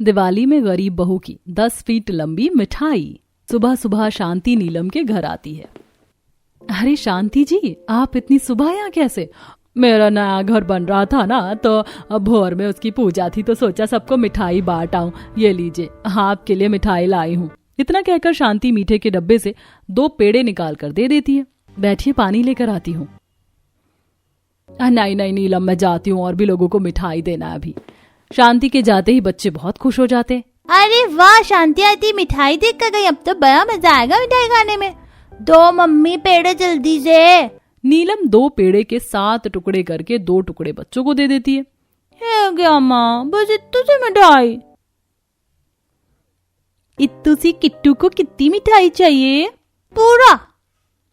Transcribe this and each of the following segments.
दिवाली में गरीब बहू की 10 फीट लंबी मिठाई। सुबह सुबह शांति नीलम के घर आती है। अरे शांति जी, आप इतनी सुबह यहाँ कैसे? मेरा नया घर बन रहा था ना, तो भोर में उसकी पूजा थी, तो सोचा सबको मिठाई बांट आऊं। ये लीजिए, आपके लिए मिठाई लाई हूँ। इतना कहकर शांति मीठे के डब्बे से 2 पेड़े निकाल कर दे देती है। बैठिए, पानी लेकर आती हूँ। नहीं नहीं नीलम, मैं जाती हूँ, और भी लोगों को मिठाई देना है अभी। शांति के जाते ही बच्चे बहुत खुश हो जाते। अरे वाह, शांति आती मिठाई देख कर गई, अब तो बड़ा मजा आएगा मिठाई खाने में। दो मम्मी पेड़े जल्दी से। नीलम 2 पेड़े के 7 टुकड़े करके 2 टुकड़े बच्चों को दे देती है। क्या माँ, बस इतनी सी मिठाई? इत्तू सी किट्टू को कितनी मिठाई चाहिए? पूरा।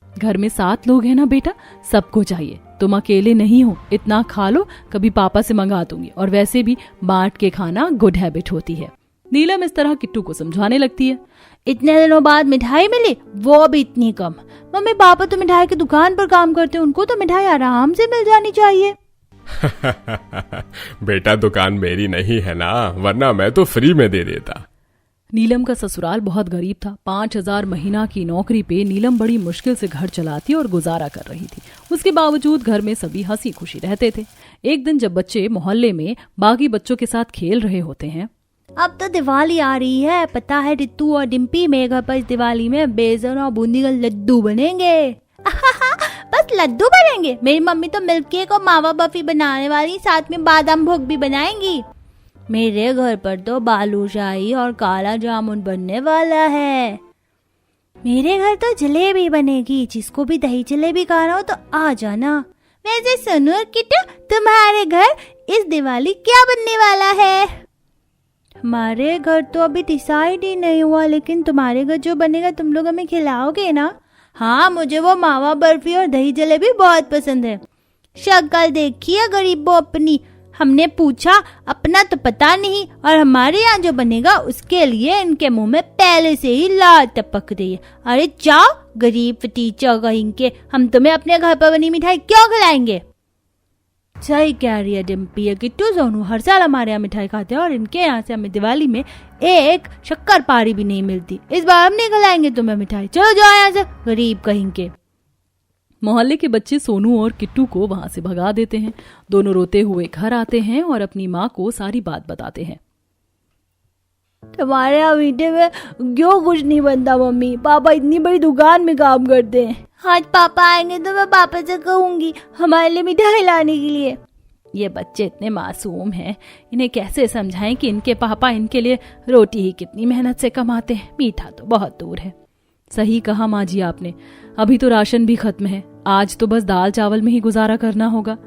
घर में 7 लोग हैं ना बेटा, सबको चाहिए। तुम अकेले नहीं हो, इतना खा लो, कभी पापा से मंगा दूंगी। और वैसे भी बांट के खाना गुड हैबिट होती है। नीलम इस तरह किट्टू को समझाने लगती है। इतने दिनों बाद मिठाई मिली, वो भी इतनी कम। मम्मी पापा तो मिठाई की दुकान पर काम करते हैं, उनको तो मिठाई आराम से मिल जानी चाहिए। बेटा, दुकान मेरी नहीं है ना, वरना मैं तो फ्री में दे देता। नीलम का ससुराल बहुत गरीब था। 5000 महीना की नौकरी पे नीलम बड़ी मुश्किल से घर चलाती और गुजारा कर रही थी। उसके बावजूद घर में सभी हंसी खुशी रहते थे। एक दिन जब बच्चे मोहल्ले में बाकी बच्चों के साथ खेल रहे होते हैं। अब तो दिवाली आ रही है, पता है रितु और डिम्पी, मेरे घर पर इस दिवाली में बेसन और बूंदी का लड्डू बनेंगे। बस लड्डू बनेंगे? मेरी मम्मी तो मिल्क केक और मावा बर्फी बनाने वाली, साथ में बादाम भोग भी बनाएंगी। मेरे घर पर तो बालूशाही और काला जामुन बनने वाला है। मेरे घर तो जलेबी बनेगी, जिसको भी दही जलेबी खाना हो तो आ जाना। वैसे सुनो और किट्टू, तुम्हारे घर इस दिवाली क्या बनने वाला है? हमारे घर तो अभी डिसाइड ही नहीं हुआ, लेकिन तुम्हारे घर जो बनेगा तुम लोग हमें खिलाओगे ना? हाँ, मुझे वो मावा बर्फी और दही जलेबी बहुत पसंद है। शक्ल देखिए गरीबो अपनी। हमने पूछा, अपना तो पता नहीं, और हमारे यहाँ जो बनेगा उसके लिए इनके मुंह में पहले से ही लाल टपक रही है। अरे जाओ गरीब टीचर कहीं के, हम तुम्हें अपने घर पर बनी मिठाई क्यों खिलाएंगे? सही कह रही है डिम्पी, ये किट्टू सोनू हर साल हमारे यहाँ मिठाई खाते हैं, और इनके यहाँ से हमें दिवाली में एक शक्कर पारी भी नहीं मिलती। इस बार हम नहीं खिलाएंगे तुम्हें मिठाई, चलो जाओ यहाँ से गरीब कहीं के। मोहल्ले के बच्चे सोनू और किट्टू को वहां से भगा देते हैं। दोनों रोते हुए घर आते हैं और अपनी माँ को सारी बात बताते हैं। तुम्हारे यहाँ मीठे में क्यों कुछ नहीं बनता मम्मी? पापा इतनी बड़ी दुकान में काम करते हैं। आज पापा आएंगे तो मैं पापा से कहूंगी हमारे लिए मिठाई लाने के लिए। ये बच्चे इतने मासूम हैं, इन्हें कैसे समझाएं कि इनके पापा इनके लिए रोटी ही कितनी मेहनत से कमाते हैं, मीठा तो बहुत दूर है। सही कहा माँ जी आपने, अभी तो राशन भी खत्म है, आज तो बस दाल चावल में ही गुजारा करना होगा।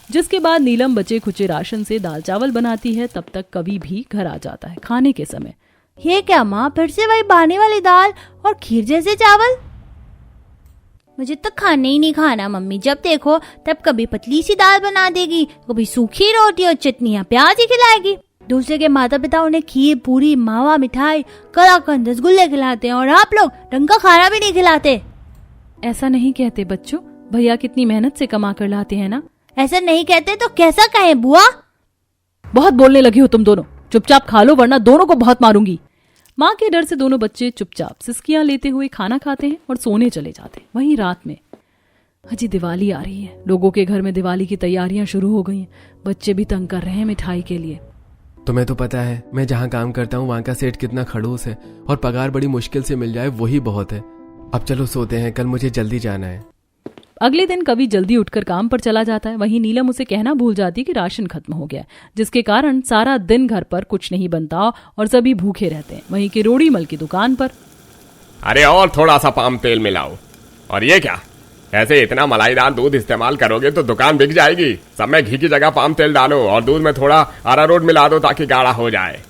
जिसके बाद नीलम बचे खुचे राशन से दाल चावल बनाती है। तब तक कवि भी घर आ जाता है खाने के समय। ये क्या माँ, फिर से वही बहाने वाली दाल और खीर जैसे चावल? मुझे तो खाने ही नहीं खाना मम्मी, जब देखो तब कभी पतली सी दाल बना देगी, कभी सूखी रोटी और चटनियाँ प्याज ही खिलाएगी। दूसरे के माता पिता उन्हें खीर पूरी मावा मिठाई कलाकंद रसगुल्ले खिलाते हैं, और आप लोग ढंग का खाना भी नहीं खिलाते। ऐसा नहीं कहते बच्चों, भैया कितनी मेहनत से कमा कर लाते हैं ना। ऐसा नहीं कहते तो कैसा कहें बुआ? बहुत बोलने लगी हो तुम दोनों, चुपचाप खा लो वरना दोनों को बहुत मारूंगी। माँ के डर से दोनों बच्चे चुपचाप सिसकियां लेते हुए खाना खाते हैं और सोने चले जाते हैं। वहीं रात में अजी दिवाली आ रही है, लोगों के घर में दिवाली की तैयारियां शुरू हो गई हैं। बच्चे भी तंग कर रहे हैं मिठाई के लिए। तुम्हें तो पता है मैं जहाँ काम करता हूँ वहाँ का सेठ कितना खड़ूस है, और पगार बड़ी मुश्किल से मिल जाए वही बहुत है। अब चलो सोते हैं, कल मुझे जल्दी जाना है। अगले दिन कवि जल्दी उठकर काम पर चला जाता है। वहीं नीलम उसे कहना भूल जाती कि राशन खत्म हो गया, जिसके कारण सारा दिन घर पर कुछ नहीं बनता और सभी भूखे रहते हैं। वहीं किरोड़ी मल की दुकान पर, अरे और थोड़ा सा पाम तेल मिलाओ। और ये क्या, ऐसे इतना मलाईदार दूध इस्तेमाल करोगे तो दुकान बिक जाएगी। सब में घी की जगह पाम तेल डालो और दूध में थोड़ा अरारोट मिला दो ताकि गाढ़ा हो जाए।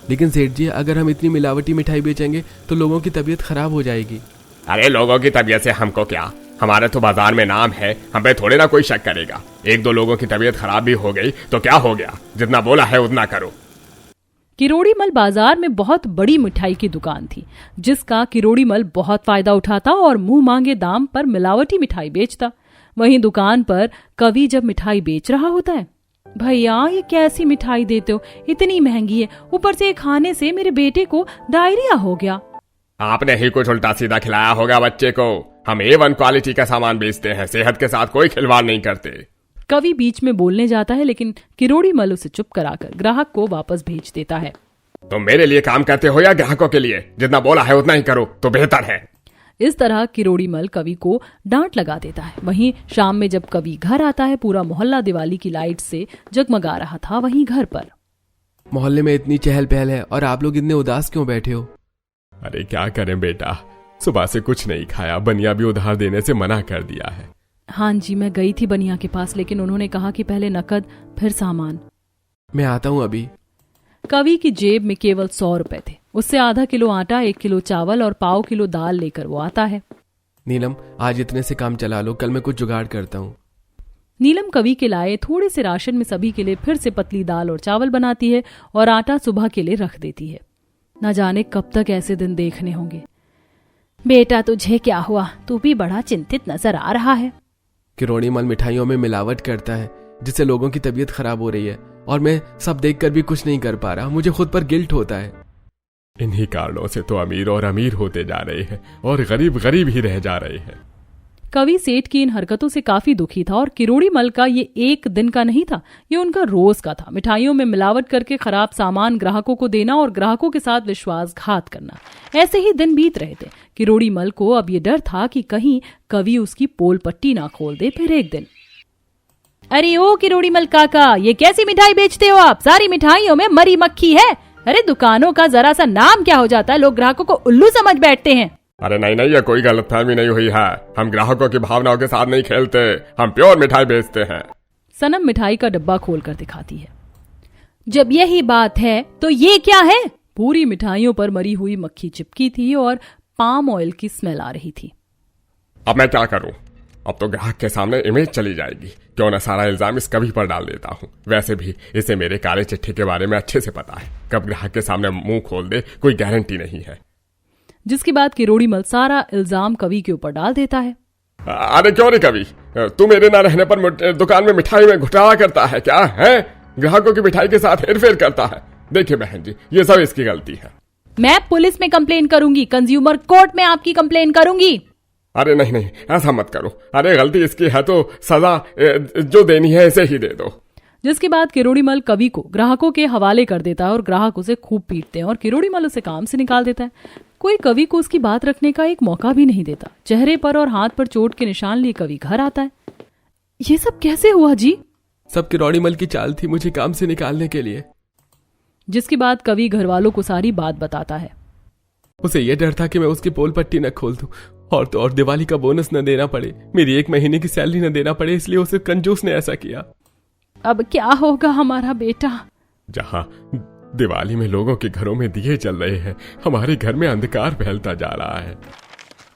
लेकिन सेठ जी, अगर हम इतनी मिलावटी मिठाई बेचेंगे तो लोगों की तबीयत खराब हो जाएगी। अरे लोगों की तबीयत से हमको क्या, हमारे तो बाजार में नाम है, हम पे थोड़े ना कोई शक करेगा। 1-2 लोगों की तबीयत खराब भी हो गई तो क्या हो गया, जितना बोला है उतना करो। किरोड़ी मल बाजार में बहुत बड़ी मिठाई की दुकान थी, जिसका किरोड़ी मल बहुत फायदा उठाता और मुंह मांगे दाम पर मिलावटी मिठाई बेचता। वहीं दुकान पर कवि जब मिठाई बेच रहा होता है, भैया ये कैसी मिठाई देते हो, इतनी महंगी है, ऊपर से ये खाने से मेरे बेटे को डायरिया हो गया। आपने ही कुछ उल्टा सीधा खिलाया होगा बच्चे को। हम A1 क्वालिटी का सामान बेचते हैं, सेहत के साथ कोई खिलवाड़ नहीं करते। कवि बीच में बोलने जाता है, लेकिन किरोड़ी मल उसे चुप कराकर ग्राहक को वापस भेज देता है। तुम मेरे लिए काम करते हो या ग्राहकों के लिए? जितना बोला है उतना ही करो तो बेहतर है। इस तरह किरोड़ी मल कवि को डांट लगा देता है। वहीं शाम में जब कवि घर आता है, पूरा मोहल्ला दिवाली की लाइट से जगमगा रहा था। वहीं घर पर मोहल्ले में इतनी चहल पहल है और आप लोग इतने उदास क्यों बैठे हो? अरे क्या करें बेटा, सुबह से कुछ नहीं खाया, बनिया भी उधार देने से मना कर दिया है। हाँ जी, मैं गई थी बनिया के पास, लेकिन उन्होंने कहा कि पहले नकद फिर सामान। मैं आता हूँ अभी। कवि की जेब में केवल 100 रुपए थे। उससे आधा किलो आटा, 1 किलो चावल और पाव किलो दाल लेकर वो आता है। नीलम, आज इतने से काम चला लो, कल मैं कुछ जुगाड़ करता हूँ। नीलम कवि के लाए थोड़े से राशन में सभी के लिए फिर से पतली दाल और चावल बनाती है और आटा सुबह के लिए रख देती है। न जाने कब तक ऐसे दिन देखने होंगे। बेटा तुझे क्या हुआ, तू भी बड़ा चिंतित नजर आ रहा है। किरोड़ी मल मिठाइयों में मिलावट करता है, जिससे लोगों की तबीयत खराब हो रही है और मैं सब देखकर भी कुछ नहीं कर पा रहा। मुझे खुद पर गिल्ट होता है। इन्हीं कारणों से तो अमीर और अमीर होते जा रहे हैं और गरीब गरीब ही रह जा रहे हैं। कवि सेठ की इन हरकतों से काफी दुखी था और किरोड़ी मल का ये एक दिन का नहीं था, ये उनका रोज का था। मिठाइयों में मिलावट करके खराब सामान ग्राहकों को देना और ग्राहकों के साथ विश्वासघात करना, ऐसे ही दिन बीत रहे थे। किरोड़ी मल को अब ये डर था कि कहीं कवि उसकी पोल पट्टी ना खोल दे। फिर एक दिन, अरे ओ किरोड़ी मल काका, ये कैसी मिठाई बेचते हो आप? सारी मिठाइयों में मरी मक्खी है। अरे दुकानों का जरा सा नाम क्या हो जाता है, लोग ग्राहकों को उल्लू समझ बैठते हैं। अरे नहीं नहीं, ये कोई गलतफहमी नहीं हुई है। हम ग्राहकों की भावनाओं के साथ नहीं खेलते, हम प्योर मिठाई बेचते हैं। सनम मिठाई का डब्बा खोलकर दिखाती है। जब यही बात है तो ये क्या है? पूरी मिठाइयों पर मरी हुई मक्खी चिपकी थी और पाम ऑयल की स्मेल आ रही थी। अब मैं क्या करूं? अब तो ग्राहक के सामने इमेज चली जाएगी। क्यों न सारा इल्जाम इस कवि पर डाल देता हूं। वैसे भी इसे मेरे काले चिट्ठे के बारे में अच्छे से पता है। कब ग्राहक के सामने मुंह खोल दे कोई गारंटी नहीं है। जिसके बाद किरोड़ी मल सारा इल्जाम कवि के ऊपर डाल देता है। अरे क्यों रे कवि, तू मेरे ना रहने पर दुकान में मिठाई में घोटाला करता है क्या है? ग्राहकों की मिठाई के साथ हेरफेर करता है। देखिए बहन जी, ये सब इसकी गलती है। मैं पुलिस में कंप्लेन करूंगी, कंज्यूमर कोर्ट में आपकी कंप्लेन करूंगी। अरे नहीं नहीं, ऐसा मत करो। अरे गलती इसकी है तो सजा जो देनी है इसे ही दे दो। जिसके बाद किरोड़ी मल कवि को ग्राहकों के हवाले कर देता है और ग्राहक उसे खूब पीटते हैं और किरोड़ी मल उसे काम से निकाल देता है। कोई कवि को उसकी बात रखने का एक मौका भी नहीं देता। चेहरे पर और हाथ पर चोट के निशान लिए कवि घर आता है। ये सब कैसे हुआ जी? सब किरोड़ी मल की चाल थी मुझे काम से निकालने के लिए। जिसके बाद कवि घर वालों को सारी बात बताता है। उसे यह डर था कि मैं उसकी पोल पट्टी न खोल दूं और तो और दिवाली का बोनस न देना पड़े, मेरी 1 महीने की सैलरी न देना पड़े, इसलिए उसे कंजूस ने ऐसा किया। अब क्या होगा हमारा बेटा? जहां दिवाली में लोगों के घरों में दिए जल रहे हैं, हमारे घर में अंधकार फैलता जा रहा है।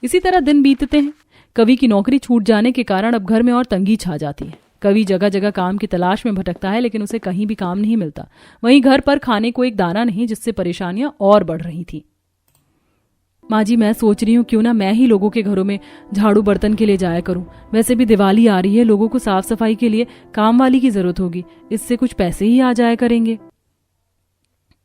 इसी तरह दिन बीतते हैं। कवि की नौकरी छूट जाने के कारण अब घर में और तंगी छा जाती है। कवि जगह जगह काम की तलाश में भटकता है, लेकिन उसे कहीं भी काम नहीं मिलता। वहीं घर पर खाने को एक दाना नहीं, जिससे परेशानियां और बढ़ रही थी। माँ जी, मैं सोच रही हूँ क्यों ना मैं ही लोगों के घरों में झाड़ू बर्तन के लिए जाया करूं। वैसे भी दिवाली आ रही है, लोगों को साफ सफाई के लिए काम वाली की जरूरत होगी, इससे कुछ पैसे ही आ जाया करेंगे।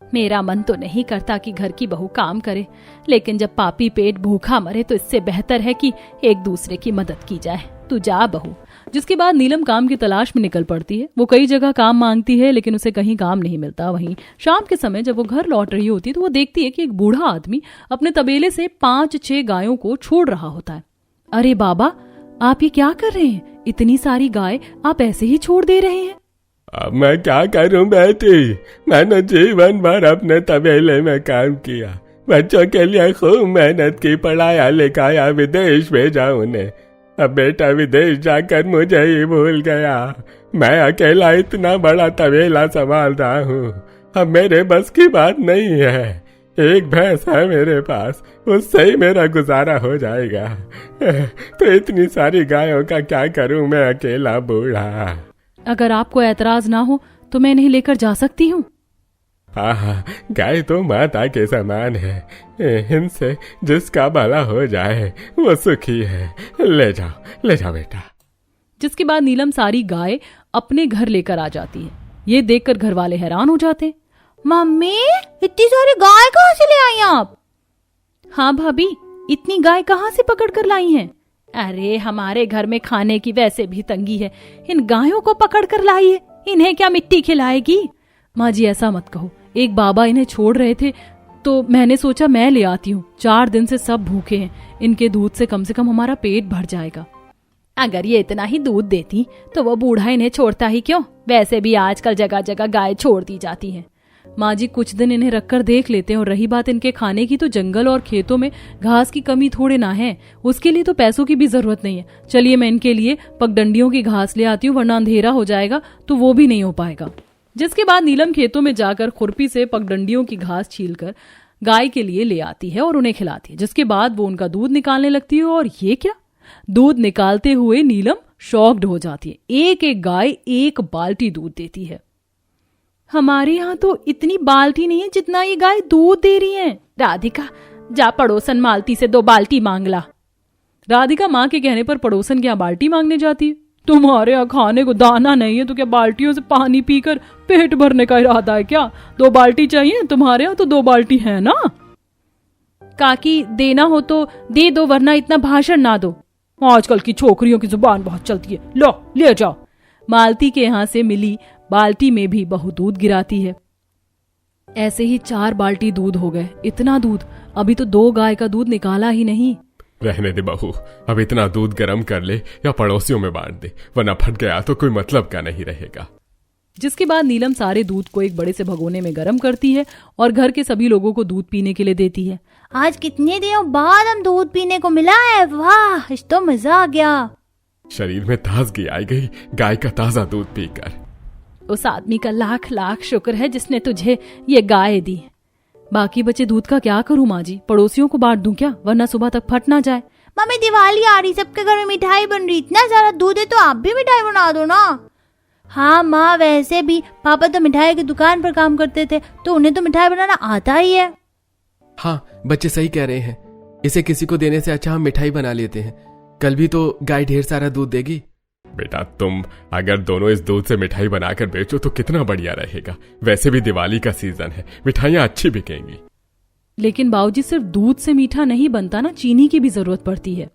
मेरा मन तो नहीं करता कि घर की बहू काम करे, लेकिन जब पापी पेट भूखा मरे तो इससे बेहतर है कि एक दूसरे की मदद की जाए। तू जा बहू। जिसके बाद नीलम काम की तलाश में निकल पड़ती है। वो कई जगह काम मांगती है, लेकिन उसे कहीं काम नहीं मिलता। वहीं शाम के समय जब वो घर लौट रही होती है तो वो देखती है कि एक बूढ़ा आदमी अपने तबेले से 5-6 गायों को छोड़ रहा होता है। अरे बाबा, आप ये क्या कर रहे हैं? इतनी सारी गाय आप ऐसे ही छोड़ दे रहे हैं? अब मैं क्या करूं बेटी, मैंने जीवन भर अपने तबेले में काम किया, बच्चों के लिए खूब मेहनत की, पढ़ाया लिखाया, विदेश भेजा उन्हें। अब बेटा विदेश जाकर मुझे ही भूल गया। मैं अकेला इतना बड़ा तबेला संभाल रहा हूँ, अब मेरे बस की बात नहीं है। एक भैंस है मेरे पास, उससे ही मेरा गुजारा हो जाएगा। तो इतनी सारी गायों का क्या करूं मैं अकेला बूढ़ा। अगर आपको ऐतराज ना हो तो मैं इन्हें लेकर जा सकती हूँ। हाँ, गाय तो माता के समान है, इनसे जिसका भला हो जाए वो सुखी है। ले जाओ बेटा। जिसके बाद नीलम सारी गाय अपने घर लेकर आ जाती है। ये देखकर घर वाले हैरान हो जाते। मम्मी, इतनी सारी गाय कहाँ से ले आई आप? हाँ भाभी, इतनी गाय कहाँ से पकड़ कर लाई हैं? अरे हमारे घर में खाने की वैसे भी तंगी है, इन गायों को पकड़ कर लाई है, इन्हें क्या मिट्टी खिलाएगी? माँ जी ऐसा मत कहो, एक बाबा इन्हें छोड़ रहे थे तो मैंने सोचा मैं ले आती हूँ। 4 दिन से सब भूखे हैं, इनके दूध से कम हमारा पेट भर जाएगा। अगर ये इतना ही दूध देती तो वो बूढ़ा इन्हें छोड़ता ही क्यों? वैसे भी आजकल जगह जगह गाय छोड़ दी जाती हैं। माँ जी कुछ दिन इन्हें रखकर देख लेते हैं, और रही बात इनके खाने की, तो जंगल और खेतों में घास की कमी थोड़े ना है, उसके लिए तो पैसों की भी जरूरत नहीं है। चलिए मैं इनके लिए पगडंडियों की घास ले आती हूँ, वरना अंधेरा हो जाएगा तो वो भी नहीं हो पाएगा। जिसके बाद नीलम खेतों में जाकर खुरपी से पगडंडियों की घास छीलकर गाय के लिए ले आती है और उन्हें खिलाती है। जिसके बाद वो उनका दूध निकालने लगती है, और ये क्या, दूध निकालते हुए नीलम शॉक्ड हो जाती है। एक एक गाय 1 बाल्टी दूध देती है। हमारे यहाँ तो इतनी बाल्टी नहीं है जितना ये गाय दूध दे रही है। राधिका, जा पड़ोसन मालती से 2 बाल्टी मांग ला। राधिका माँ के कहने पर पड़ोसन के यहाँ बाल्टी मांगने जाती है। तुम्हारे यहाँ खाने को दाना नहीं है तो क्या बाल्टियों से पानी पीकर पेट भरने का इरादा है क्या? 2 बाल्टी चाहिए? तुम्हारे यहाँ तो 2 बाल्टी है ना। काकी, देना हो तो दे दो, वरना इतना भाषण ना दो। आजकल की छोकरियों की जुबान बहुत चलती है, लो ले जाओ। मालती के यहाँ से मिली बाल्टी में भी बहू दूध गिराती है। ऐसे ही 4 बाल्टी दूध हो गए। इतना दूध, अभी तो 2 गाय का दूध निकाला ही नहीं। रहने दे बहू, अब इतना दूध गर्म कर ले या पड़ोसियों में बांट दे, वरना फट गया तो कोई मतलब का नहीं रहेगा। जिसके बाद नीलम सारे दूध को एक बड़े से भगोने में गर्म करती है और घर के सभी लोगों को दूध पीने के लिए देती है। आज कितने दिनों बाद हम दूध पीने को मिला है, वाह, इस तो मजा आ गया। शरीर में ताजगी आई गई गाय का ताजा दूध पीकर। उस आदमी का लाख लाख शुक्र है जिसने तुझे ये गाय दी। बाकी बचे दूध का क्या करूं माँ जी? पड़ोसियों को बांट दूं क्या, वरना सुबह तक फट ना जाए? मम्मी, दिवाली आ रही, सबके घर में मिठाई बन रही, इतना सारा दूध है तो आप भी मिठाई बना दो ना। हाँ माँ, वैसे भी पापा तो मिठाई की दुकान पर काम करते थे तो उन्हें तो मिठाई बनाना आता ही है। हाँ, बच्चे सही कह रहे हैं, इसे किसी को देने से अच्छा हम मिठाई बना लेते हैं। कल भी तो गाय ढेर सारा दूध देगी। बेटा, तुम अगर दोनों इस दूध से मिठाई बनाकर बेचो तो कितना बढ़िया रहेगा। वैसे भी दिवाली का सीजन है, मिठाइयाँ अच्छी बिकेंगी। लेकिन बाबूजी, सिर्फ दूध से मीठा नहीं बनता ना, चीनी की भी जरूरत पड़ती है।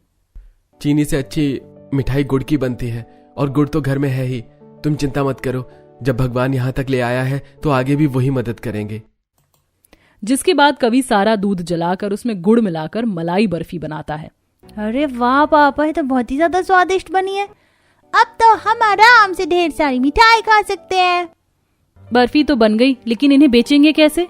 चीनी से अच्छी मिठाई गुड़ की बनती है, और गुड़ तो घर में है ही। तुम चिंता मत करो, जब भगवान यहाँ तक ले आया है तो आगे भी वही मदद करेंगे। जिसके बाद कवि सारा दूध जलाकर उसमें गुड़ मिलाकर मलाई बर्फी बनाता है। अरे वाह पापा, ये तो बहुत ही ज्यादा स्वादिष्ट बनी है। अब तो हम आराम से ढेर सारी मिठाई खा सकते हैं। बर्फी तो बन गई, लेकिन इन्हें बेचेंगे कैसे?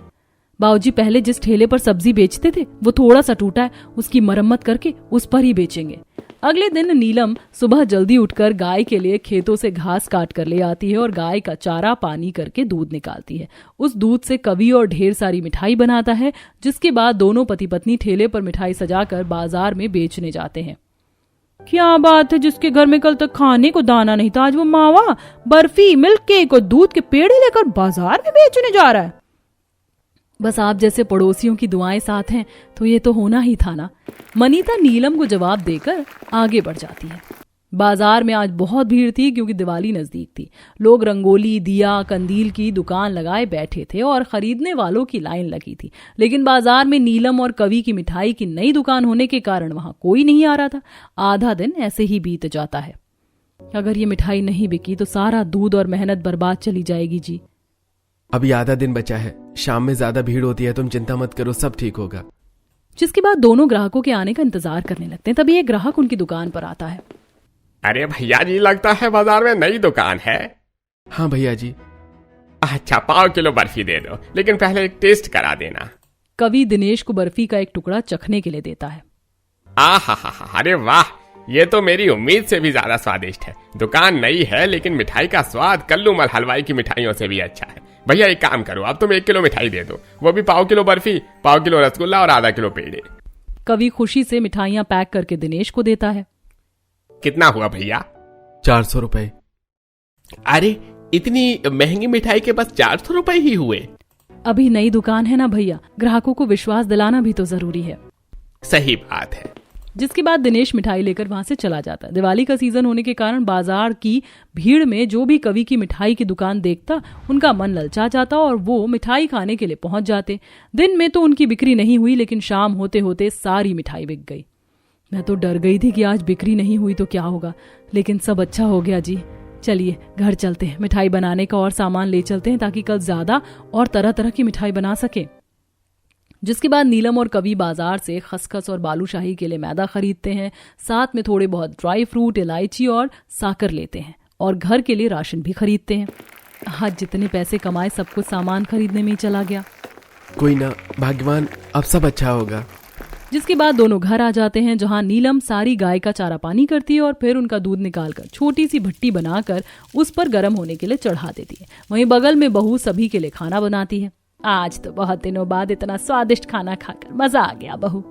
बाबूजी पहले जिस ठेले पर सब्जी बेचते थे वो थोड़ा सा टूटा है, उसकी मरम्मत करके उस पर ही बेचेंगे। अगले दिन नीलम सुबह जल्दी उठकर गाय के लिए खेतों से घास काट कर ले आती है और गाय का चारा पानी करके दूध निकालती है। उस दूध से कवि और ढेर सारी मिठाई बनाता है। जिसके बाद दोनों पति पत्नी ठेले पर मिठाई सजाकर बाजार में बेचने जाते हैं। क्या बात है, जिसके घर में कल तक खाने को दाना नहीं था, आज वो मावा, बर्फी, मिल्क केक और दूध के पेड़े लेकर बाजार में बेचने जा रहा है। बस आप जैसे पड़ोसियों की दुआएं साथ हैं तो ये तो होना ही था ना। मनीता नीलम को जवाब देकर आगे बढ़ जाती है। बाजार में आज बहुत भीड़ थी क्योंकि दिवाली नजदीक थी। लोग रंगोली, दिया, कंदील की दुकान लगाए बैठे थे और खरीदने वालों की लाइन लगी थी। लेकिन बाजार में नीलम और कवि की मिठाई की नई दुकान होने के कारण वहां कोई नहीं आ रहा था। आधा दिन ऐसे ही बीत जाता है। अगर ये मिठाई नहीं बिकी तो सारा दूध और मेहनत बर्बाद चली जाएगी जी। अभी आधा दिन बचा है, शाम में ज्यादा भीड़ होती है, तुम चिंता मत करो, सब ठीक होगा। जिसके बाद दोनों ग्राहकों के आने का इंतजार करने लगते हैं। तभी एक ग्राहक उनकी दुकान पर आता है। अरे भैया जी, लगता है बाजार में नई दुकान है। हाँ भैया जी। अच्छा, 5 किलो बर्फी दे दो, लेकिन पहले एक टेस्ट करा देना। कवि दिनेश को बर्फी का एक टुकड़ा चखने के लिए देता है। अरे वाह, ये तो मेरी उम्मीद से भी ज्यादा स्वादिष्ट है। दुकान नई है लेकिन मिठाई का स्वाद कल्लूमल हलवाई की मिठाइयों से भी अच्छा है। भैया एक काम करो, अब तुम 1 किलो मिठाई दे दो, वो भी 1/4 किलो बर्फी, 1/4 किलो रसगुल्ला और आधा किलो पेड़े। कवि खुशी से मिठाइयां पैक करके दिनेश को देता है। कितना हुआ भैया? 400 रुपए। अरे इतनी महंगी मिठाई के बस 400 रुपए ही हुए? अभी नई दुकान है ना भैया, ग्राहकों को विश्वास दिलाना भी तो जरूरी है। सही बात है। जिसके बाद दिनेश मिठाई लेकर वहां से चला जाता है। दिवाली का सीजन होने के कारण बाजार की भीड़ में जो भी कवि की मिठाई की दुकान देखता उनका मन ललचा जाता और वो मिठाई खाने के लिए पहुंच जाते। दिन में तो उनकी बिक्री नहीं हुई, लेकिन शाम होते होते सारी मिठाई बिक गई। मैं तो डर गई थी कि आज बिक्री नहीं हुई तो क्या होगा, लेकिन सब अच्छा हो गया जी। चलिए घर चलते हैं, मिठाई बनाने का और सामान ले चलते हैं ताकि कल ज्यादा और तरह तरह की मिठाई बना सके। जिसके बाद नीलम और कवि बाजार से खसखस और बालूशाही के लिए मैदा खरीदते हैं, साथ में थोड़े बहुत ड्राई फ्रूट, इलायची और साकर लेते हैं और घर के लिए राशन भी खरीदते हैं। आज जितने पैसे कमाए सब कुछ सामान खरीदने में ही चला गया। कोई ना भाग्यवान, अब सब अच्छा होगा। जिसके बाद दोनों घर आ जाते हैं, जहां नीलम सारी गाय का चारा पानी करती है और फिर उनका दूध निकालकर छोटी सी भट्टी बनाकर उस पर गर्म होने के लिए चढ़ा देती है। वहीं बगल में बहू सभी के लिए खाना बनाती है। आज तो बहुत दिनों बाद इतना स्वादिष्ट खाना खाकर मजा आ गया बहू।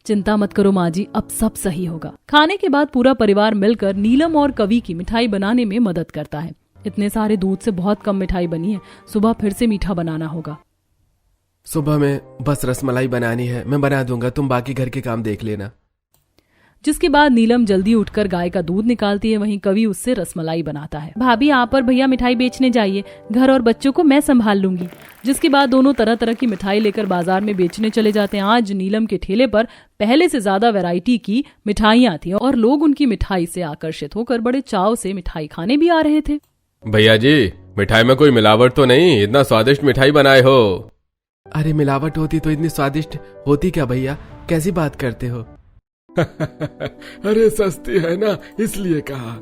चिंता मत करो माँ जी, अब सब सही होगा। खाने के बाद पूरा परिवार मिलकर नीलम और कवि की मिठाई बनाने में मदद करता है। इतने सारे दूध से बहुत कम मिठाई बनी है, सुबह फिर से मीठा बनाना होगा। सुबह में बस रसमलाई बनानी है, मैं बना दूंगा, तुम बाकी घर के काम देख लेना। जिसके बाद नीलम जल्दी उठकर गाय का दूध निकालती है, वहीं कवि उससे रसमलाई बनाता है। भाभी आप और भैया मिठाई बेचने जाइए, घर और बच्चों को मैं संभाल लूंगी। जिसके बाद दोनों तरह तरह की मिठाई लेकर बाजार में बेचने चले जाते हैं। आज नीलम के ठेले पर पहले से ज्यादा वैरायटी की मिठाइयाँ थी और लोग उनकी मिठाई से आकर्षित होकर बड़े चाव से मिठाई खाने भी आ रहे थे। भैया जी, मिठाई में कोई मिलावट तो नहीं? इतना स्वादिष्ट मिठाई बनाए हो। अरे मिलावट होती तो इतनी स्वादिष्ट होती क्या भैया, कैसी बात करते हो? अरे सस्ती है ना, इसलिए कहा।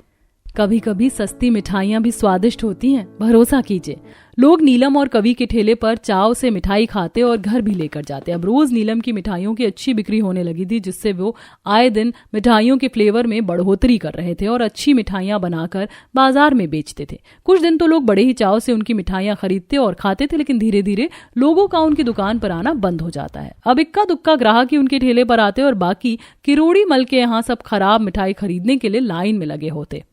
कभी कभी सस्ती मिठाइयाँ भी स्वादिष्ट होती हैं, भरोसा कीजिए। लोग नीलम और कवि के ठेले पर चाव से मिठाई खाते और घर भी लेकर जाते। अब रोज नीलम की मिठाइयों की अच्छी बिक्री होने लगी थी, जिससे वो आए दिन मिठाइयों के फ्लेवर में बढ़ोतरी कर रहे थे और अच्छी मिठाइयाँ बनाकर बाजार में बेचते थे। कुछ दिन तो लोग बड़े ही चाव से उनकी मिठाइयाँ खरीदते और खाते थे, लेकिन धीरे धीरे लोगों का उनकी दुकान पर आना बंद हो जाता है। अब इक्का दुक्का ग्राहक ही उनके ठेले पर आते और बाकी किरोड़ी मल के यहाँ सब खराब मिठाई खरीदने के लिए लाइन में लगे होते।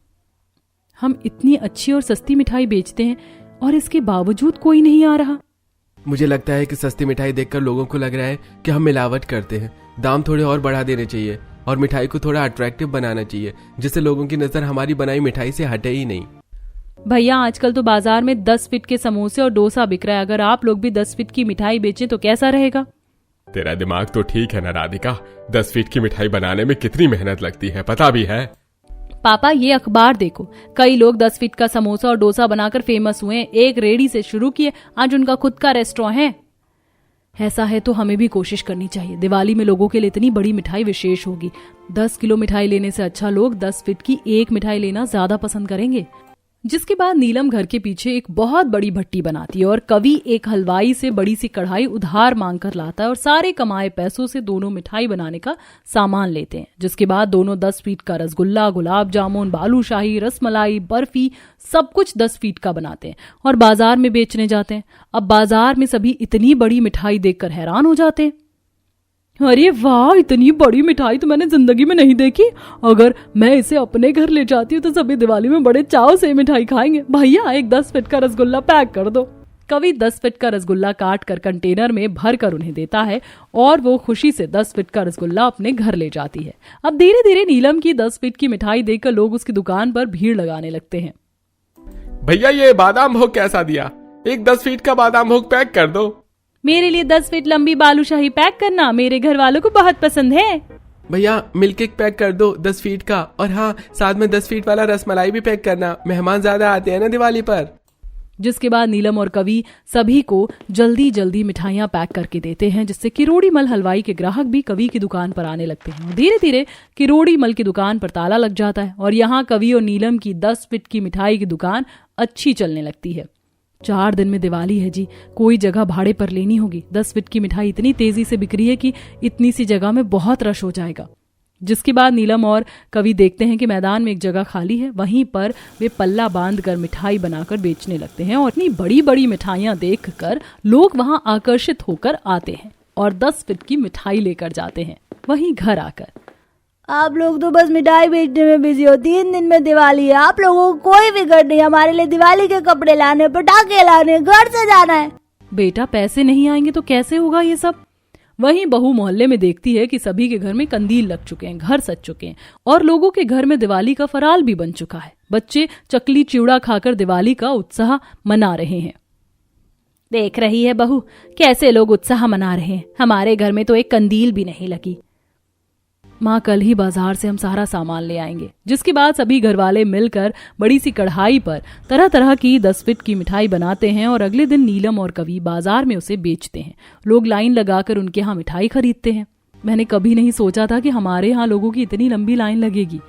हम इतनी अच्छी और सस्ती मिठाई बेचते हैं और इसके बावजूद कोई नहीं आ रहा। मुझे लगता है कि सस्ती मिठाई देखकर लोगों को लग रहा है कि हम मिलावट करते हैं। दाम थोड़े और बढ़ा देने चाहिए और मिठाई को थोड़ा अट्रैक्टिव बनाना चाहिए, जिससे लोगों की नजर हमारी बनाई मिठाई से हटे ही नहीं। भैया आजकल तो बाजार में 10 फीट के समोसे और डोसा बिक रहा है। अगर आप लोग भी 10 फीट की मिठाई बेचें तो कैसा रहेगा? तेरा दिमाग तो ठीक है ना राधिका, 10 फीट की मिठाई बनाने में कितनी मेहनत लगती है पता भी है। पापा ये अखबार देखो, कई लोग 10 फीट का समोसा और डोसा बनाकर फेमस हुए। एक रेडी से शुरू किए, आज उनका खुद का रेस्टोरेंट है। ऐसा है तो हमें भी कोशिश करनी चाहिए। दिवाली में लोगों के लिए इतनी बड़ी मिठाई विशेष होगी। 10 किलो मिठाई लेने से अच्छा लोग 10 फीट की एक मिठाई लेना ज्यादा पसंद करेंगे। जिसके बाद नीलम घर के पीछे एक बहुत बड़ी भट्टी बनाती है और कवि एक हलवाई से बड़ी सी कढ़ाई उधार मांग कर लाता है और सारे कमाए पैसों से दोनों मिठाई बनाने का सामान लेते हैं। जिसके बाद दोनों 10 फीट का रसगुल्ला, गुलाब जामुन, बालूशाही, रसमलाई, बर्फी सब कुछ 10 फीट का बनाते हैं और बाजार में बेचने जाते हैं। अब बाजार में सभी इतनी बड़ी मिठाई देखकर हैरान हो जाते हैं। अरे वाह, इतनी बड़ी मिठाई तो मैंने जिंदगी में नहीं देखी। अगर मैं इसे अपने घर ले जाती हूँ तो सभी दिवाली में बड़े चाव से मिठाई खाएंगे। भैया एक 10 फीट का रसगुल्ला पैक कर दो। कवि 10 फीट का रसगुल्ला काट कर कंटेनर में भर कर उन्हें देता है और वो खुशी से 10 फीट का रसगुल्ला अपने घर ले जाती है। अब धीरे धीरे नीलम की 10 फीट की मिठाई देखकर लोग उसकी दुकान पर भीड़ लगाने लगते हैं। भैया ये बादाम भोग कैसा दिया? एक 10 फीट का बादाम भोग पैक कर दो। मेरे लिए 10 फीट लंबी बालूशाही पैक करना, मेरे घर वालों को बहुत पसंद है। भैया मिल्क केक पैक कर दो 10 फीट का, और हाँ साथ में 10 फीट वाला रसमलाई भी पैक करना, मेहमान ज्यादा आते हैं ना दिवाली पर। जिसके बाद नीलम और कवि सभी को जल्दी जल्दी मिठाइयाँ पैक करके देते हैं, जिससे किरोड़ी मल हलवाई के ग्राहक भी कवि की दुकान पर आने लगते हैं। धीरे धीरे किरोड़ी मल की दुकान पर ताला लग जाता है और यहाँ कवि और नीलम की 10 फीट की मिठाई की दुकान अच्छी चलने लगती है। 4 दिन में दिवाली है जी, कोई जगह भाड़े पर लेनी होगी। 10 फीट की मिठाई इतनी तेजी से बिक रही है कि इतनी सी जगह में बहुत रश हो जाएगा। जिसके बाद नीलम और कवि देखते हैं कि मैदान में एक जगह खाली है, वहीं पर वे पल्ला बांधकर मिठाई बनाकर बेचने लगते हैं और इतनी बड़ी बड़ी मिठाइयां देखकर लोग वहां आकर्षित होकर आते हैं और 10 फीट की मिठाई लेकर जाते हैं। वहीं घर आकर आप लोग तो बस मिठाई बेचने में बिजी हो। 3 दिन में दिवाली है, आप लोगों को कोई फिक्र नहीं। हमारे लिए दिवाली के कपड़े लाने, पटाखे लाने, घर से जाना है। बेटा पैसे नहीं आएंगे तो कैसे होगा ये सब? वहीं बहू मोहल्ले में देखती है कि सभी के घर में कंदील लग चुके हैं, घर सज चुके हैं और लोगों के घर में दिवाली का फराल भी बन चुका है। बच्चे चकली चिवड़ा खाकर दिवाली का उत्साह मना रहे हैं। देख रही है बहू कैसे लोग उत्साह मना रहे हैं, हमारे घर में तो एक कंदील भी नहीं लगी। माँ कल ही बाजार से हम सारा सामान ले आएंगे। जिसके बाद सभी घर वाले मिलकर बड़ी सी कढ़ाई पर तरह तरह की 10 फीट की मिठाई बनाते हैं और अगले दिन नीलम और कवि बाजार में उसे बेचते हैं। लोग लाइन लगाकर उनके यहाँ मिठाई खरीदते हैं। मैंने कभी नहीं सोचा था कि हमारे यहाँ लोगों की इतनी लंबी लाइन लगेगी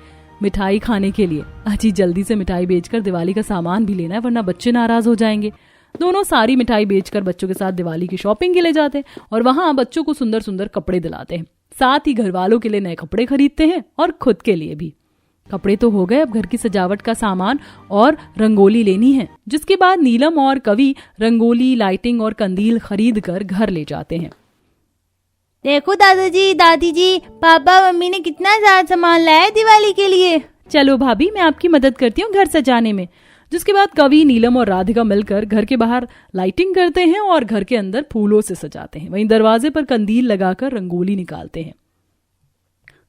मिठाई खाने के लिए। अजी जल्दी से मिठाई बेचकर दिवाली का सामान भी लेना है वरना बच्चे नाराज हो जाएंगे। दोनों सारी मिठाई बेचकर बच्चों के साथ दिवाली की शॉपिंग के लिए जाते हैं और वहां बच्चों को सुंदर सुंदर कपड़े दिलाते हैं। साथ ही घर वालों के लिए नए कपड़े खरीदते हैं और खुद के लिए भी। कपड़े तो हो गए, अब घर की सजावट का सामान और रंगोली लेनी है। जिसके बाद नीलम और कवि रंगोली, लाइटिंग और कंदील खरीद कर घर ले जाते हैं। देखो दादाजी, दादी जी, पापा मम्मी ने कितना सारा सामान लाया है दिवाली के लिए। चलो भाभी मैं आपकी मदद करती हूँ घर सजाने में। जिसके बाद कवि, नीलम और राधिका मिलकर घर के बाहर लाइटिंग करते हैं और घर के अंदर फूलों से सजाते हैं। वहीं दरवाजे पर कंदील लगाकर रंगोली निकालते हैं।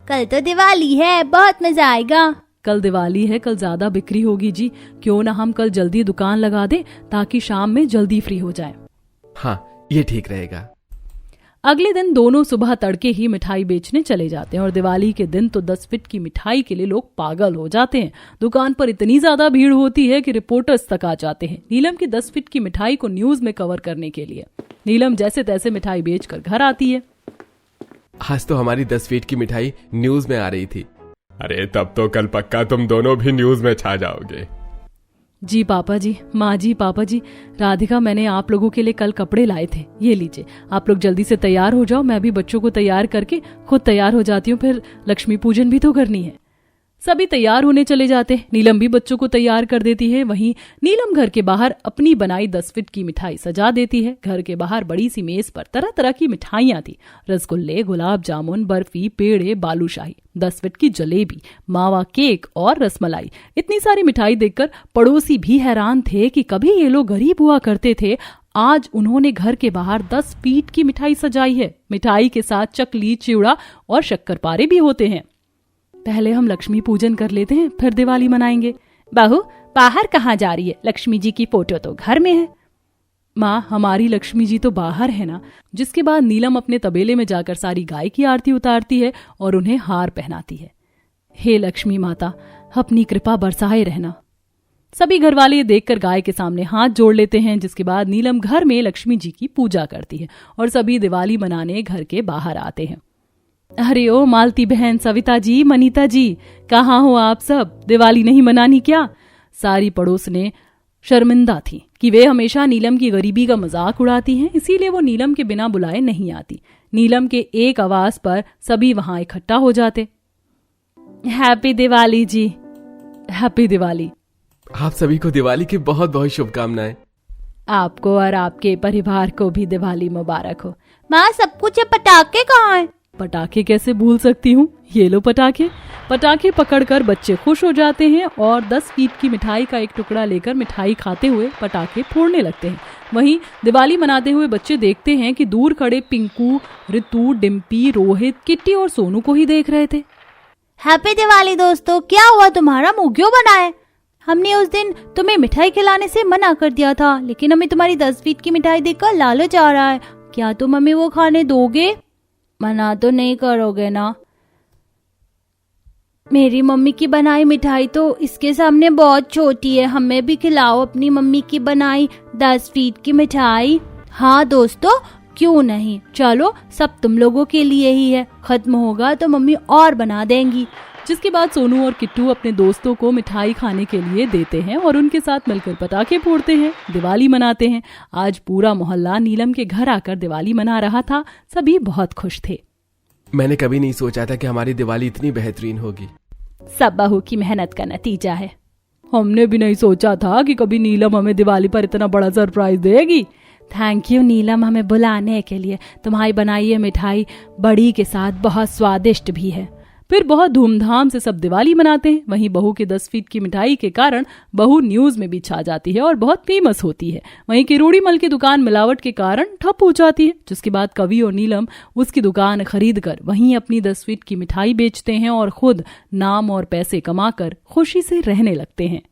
कल तो दिवाली है, बहुत मजा आएगा। कल दिवाली है, कल ज्यादा बिक्री होगी जी। क्यों ना हम कल जल्दी दुकान लगा दें ताकि शाम में जल्दी फ्री हो जाए। हाँ ये ठीक रहेगा। अगले दिन दोनों सुबह तड़के ही मिठाई बेचने चले जाते हैं और दिवाली के दिन तो 10 फीट की मिठाई के लिए लोग पागल हो जाते हैं। दुकान पर इतनी ज्यादा भीड़ होती है कि रिपोर्टर्स तक आ जाते हैं नीलम की 10 फीट की मिठाई को न्यूज में कवर करने के लिए। नीलम जैसे तैसे मिठाई बेचकर घर आती है। आज तो हमारी 10 फीट की मिठाई न्यूज में आ रही थी। अरे तब तो कल पक्का तुम दोनों भी न्यूज में छा जाओगे। जी पापा जी, माँ जी, पापा जी, राधिका मैंने आप लोगों के लिए कल कपड़े लाए थे, ये लीजिए। आप लोग जल्दी से तैयार हो जाओ, मैं भी बच्चों को तैयार करके खुद तैयार हो जाती हूँ, फिर लक्ष्मी पूजन भी तो करनी है। सभी तैयार होने चले जाते। नीलम भी बच्चों को तैयार कर देती है। वहीं नीलम घर के बाहर अपनी बनाई 10 फीट की मिठाई सजा देती है। घर के बाहर बड़ी सी मेज पर तरह तरह की मिठाइयां थी, रसगुल्ले, गुलाब जामुन, बर्फी, पेड़े, बालूशाही, 10 फीट की जलेबी, मावा केक और रसमलाई। इतनी सारी मिठाई देखकर पड़ोसी भी हैरान थे कि कभी ये लोग गरीब हुआ करते थे, आज उन्होंने घर के बाहर 10 फीट की मिठाई सजाई है। मिठाई के साथ चकली, चिवड़ा और शक्करपारे भी होते हैं। पहले हम लक्ष्मी पूजन कर लेते हैं, फिर दिवाली मनाएंगे। बहू बाहर कहाँ जा रही है? लक्ष्मी जी की फोटो तो घर में है। माँ हमारी लक्ष्मी जी तो बाहर है ना। जिसके बाद नीलम अपने तबेले में जाकर सारी गाय की आरती उतारती है और उन्हें हार पहनाती है। हे लक्ष्मी माता, अपनी कृपा बरसाए रहना। सभी घर वाले देखकर गाय के सामने हाथ जोड़ लेते हैं। जिसके बाद नीलम घर में लक्ष्मी जी की पूजा करती है और सभी दिवाली मनाने घर के बाहर आते हैं। अरे ओ मालती बहन, सविता जी, मनीता जी, कहाँ हो आप सब? दिवाली नहीं मनानी क्या? सारी पड़ोस ने शर्मिंदा थी कि वे हमेशा नीलम की गरीबी का मजाक उड़ाती हैं, इसीलिए वो नीलम के बिना बुलाए नहीं आती। नीलम के एक आवाज पर सभी वहां इकट्ठा हो जाते। हैप्पी दिवाली जी। हैप्पी दिवाली। आप सभी को दिवाली की बहुत बहुत शुभकामनाएं। आपको और आपके परिवार को भी दिवाली मुबारक हो। माँ सब कुछ है, पटाखे कहाँ हैं? पटाखे कैसे भूल सकती हूँ, ये लो पटाखे। पटाखे पकड़कर बच्चे खुश हो जाते हैं और 10 फीट की मिठाई का एक टुकड़ा लेकर मिठाई खाते हुए पटाखे फोड़ने लगते हैं। वहीं दिवाली मनाते हुए बच्चे देखते हैं कि दूर खड़े पिंकू, ऋतु, डिम्पी, रोहित, किट्टी और सोनू को ही देख रहे थे। हैप्पी दिवाली दोस्तों, क्या हुआ? तुम्हारा मुंह क्यों बना है? हमने उस दिन तुम्हें मिठाई खिलाने से मना कर दिया था, लेकिन हमें तुम्हारी 10 फीट की मिठाई देखकर लालच आ रहा है। क्या तुम हमें वो खाने दोगे? मना तो नहीं करोगे ना? मेरी मम्मी की बनाई मिठाई तो इसके सामने बहुत छोटी है, हमें भी खिलाओ अपनी मम्मी की बनाई 10 फीट की मिठाई। हाँ दोस्तों, क्यों नहीं, चलो सब तुम लोगों के लिए ही है, खत्म होगा तो मम्मी और बना देंगी। जिसके बाद सोनू और किट्टू अपने दोस्तों को मिठाई खाने के लिए देते हैं और उनके साथ मिलकर पटाखे फोड़ते हैं, दिवाली मनाते हैं। आज पूरा मोहल्ला नीलम के घर आकर दिवाली मना रहा था। सभी बहुत खुश थे। मैंने कभी नहीं सोचा था कि हमारी दिवाली इतनी बेहतरीन होगी। सब बहू की मेहनत का नतीजा है। हमने भी नहीं सोचा था कि कभी नीलम हमें दिवाली पर इतना बड़ा सरप्राइज देगी। थैंक यू नीलम हमें बुलाने के लिए। तुम्हारी बनाई ये मिठाई बड़ी के साथ बहुत स्वादिष्ट भी है। फिर बहुत धूमधाम से सब दिवाली मनाते हैं। वहीं बहू के 10 फीट की मिठाई के कारण बहू न्यूज में भी छा जाती है और बहुत फेमस होती है। वहीं किरोड़ी मल की दुकान मिलावट के कारण ठप हो जाती है, जिसके बाद कवि और नीलम उसकी दुकान खरीद कर वहीं अपनी 10 फीट की मिठाई बेचते हैं और खुद नाम और पैसे कमाकर खुशी से रहने लगते हैं।